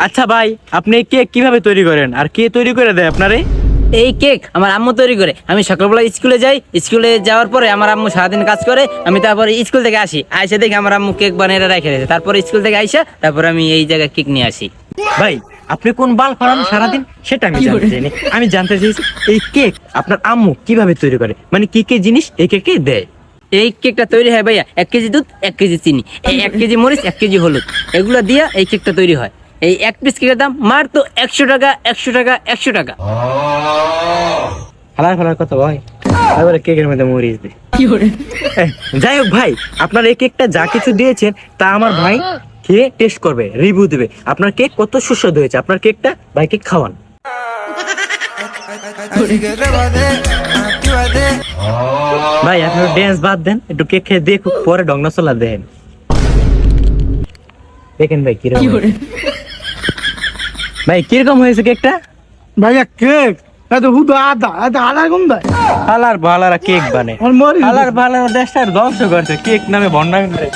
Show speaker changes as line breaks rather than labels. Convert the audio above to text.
আচ্ছা ভাই, আপনি কেক কিভাবে তৈরি করেন আর কে তৈরি করে দেয় আপনারে?
এই কেক আমার আম্মু তৈরি করে। আমি সকালবেলা স্কুলে যাই, স্কুলে যাওয়ার পরে আমার আম্মু সারাদিন কাজ করে, আমি তারপরে স্কুল থেকে আসি, আইসা দেখি আমার আম্মু কেক বানিয়ে রেখে দিয়েছে। তারপরে স্কুল থেকে আইসা তারপরে আমি এই জায়গায় কেক নিয়ে আসি।
ভাই, আপনি কোন বাল ফালান সারাদিন সেটা আমি জানতে চাইনি। আমি জানতে চাইছি এই কেক আপনার আম্মু কিভাবে তৈরি করে, মানে কি কি জিনিস এই কেকে দেয়?
এই কেকটা তৈরি হয় ভাইয়া 1 কেজি দুধ, 1 কেজি চিনি, এই 1 কেজি মরিচ, 1 কেজি হলুদ, এগুলো দিয়া এই কেকটা তৈরি হয়। এই এক পিস কেকের দাম মাত্র 100 টাকা, 100 টাকা, 100 টাকা।
ফালার ফালার কথা ভাই, তারপরে কেকের মধ্যে মরিচ দেয়। যাই হোক ভাই, আপনার এই কেকটা যা কিছু দিয়েছেন তা আমার ভাই খেয়ে টেস্ট করবে, রিভিউ দেবে আপনার কেক কত সুস্বাদু হয়েছে। আপনার কেকটা ভাইকে খাওয়ান। ভাই, আপনি ড্যান্স বাদ দেন, একটু কেক খেয়ে দেখুক, পরে ডংনা চলা দেন। দেখেন ভাই কিরকম হয়েছে। ভাই কিরকম হয়েছে কেকটা?
ভাইয়া কেক এত হুদা আদা এত আদা কম দেয়।
হালার ভালারা কেক বানে,
আমার মরি
হালার ভালারা দেশটা ধ্বংস করছে কেক নামে ভণ্ডামি করে।